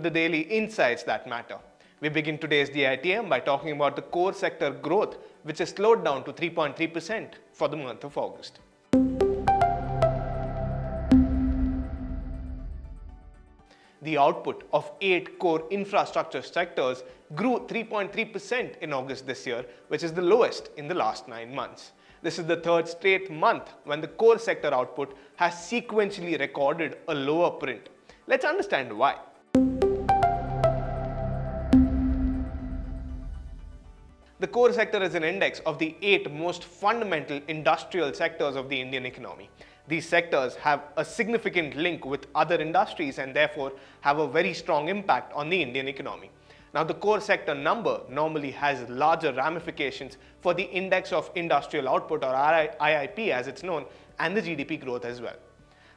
the daily insights that matter. We begin today's DITM by talking about the core sector growth, which has slowed down to 3.3% for the month of August. The output of 8 core infrastructure sectors grew 3.3% in August this year, which is the lowest in the last 9 months. This is the third straight month when the core sector output has sequentially recorded a lower print. Let's understand why. The core sector is an index of the 8 most fundamental industrial sectors of the Indian economy. These sectors have a significant link with other industries and therefore have a very strong impact on the Indian economy. Now, the core sector number normally has larger ramifications for the index of industrial output, or IIP as it's known, and the GDP growth as well.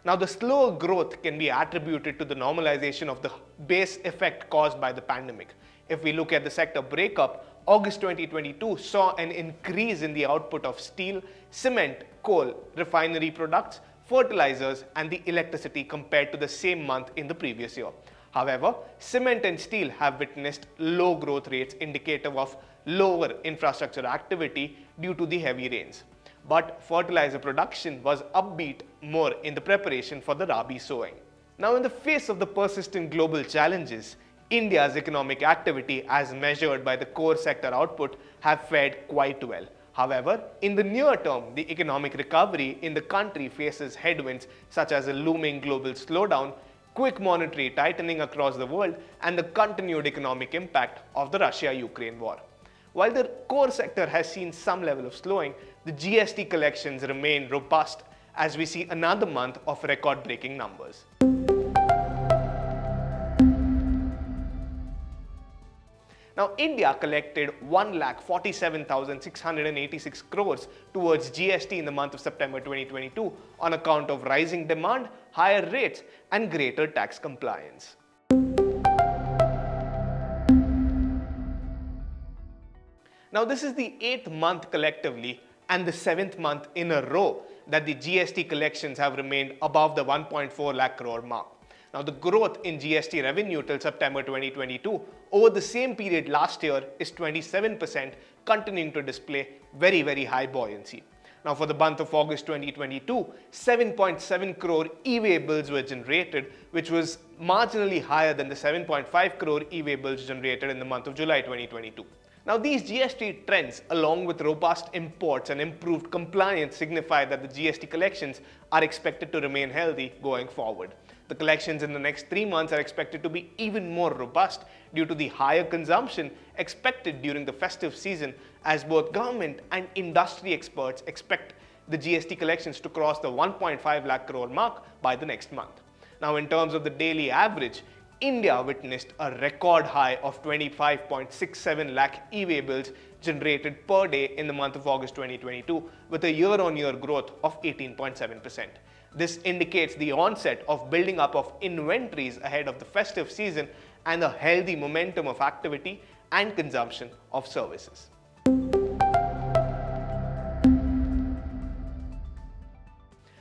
Now, the slower growth can be attributed to the normalization of the base effect caused by the pandemic. If we look at the sector breakup, August 2022 saw an increase in the output of steel, cement, coal, refinery products, fertilizers, and the electricity compared to the same month in the previous year. However, cement and steel have witnessed low growth rates indicative of lower infrastructure activity due to the heavy rains. But fertilizer production was upbeat more in the preparation for the Rabi sowing. Now, in the face of the persistent global challenges, India's economic activity as measured by the core sector output have fared quite well. However, in the near term, the economic recovery in the country faces headwinds such as a looming global slowdown, quick monetary tightening across the world, and the continued economic impact of the Russia-Ukraine war. While the core sector has seen some level of slowing, the GST collections remain robust as we see another month of record-breaking numbers. Now, India collected 1,47,686 crores towards GST in the month of September 2022 on account of rising demand, higher rates, and greater tax compliance. Now, this is the 8th month collectively and the 7th month in a row that the GST collections have remained above the 1.4 lakh crore mark. Now, the growth in GST revenue till September 2022 over the same period last year is 27%, continuing to display very high buoyancy. Now, for the month of August 2022, 7.7 crore e-way bills were generated, which was marginally higher than the 7.5 crore e-way bills generated in the month of July 2022. Now, these GST trends, along with robust imports and improved compliance, signify that the GST collections are expected to remain healthy going forward. The collections in the next 3 months are expected to be even more robust due to the higher consumption expected during the festive season, as both government and industry experts expect the GST collections to cross the 1.5 lakh crore mark by the next month. Now, in terms of the daily average, India witnessed a record high of 25.67 lakh e-way bills generated per day in the month of August 2022, with a year-on-year growth of 18.7%. This indicates the onset of building up of inventories ahead of the festive season and a healthy momentum of activity and consumption of services.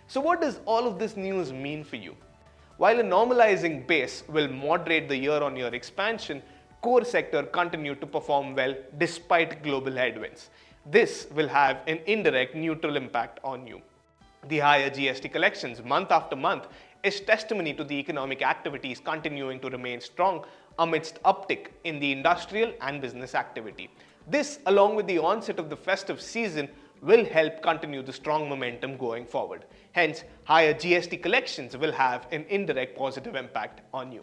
So, what does all of this news mean for you? While a normalizing base will moderate the year-on-year expansion, core sector continued to perform well despite global headwinds. This will have an indirect neutral impact on you. The higher GST collections month after month is testimony to the economic activities continuing to remain strong amidst uptick in the industrial and business activity. This, along with the onset of the festive season, will help continue the strong momentum going forward. Hence, higher GST collections will have an indirect positive impact on you.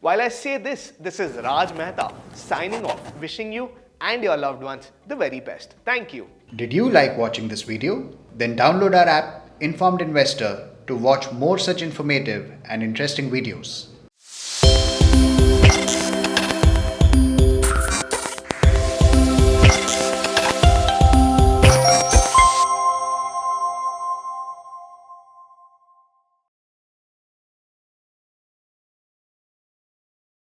While I say this is Raj Mehta signing off, wishing you and your loved ones the very best. Thank you. Did you like watching this video? Then download our app Informed Investor to watch more such informative and interesting videos.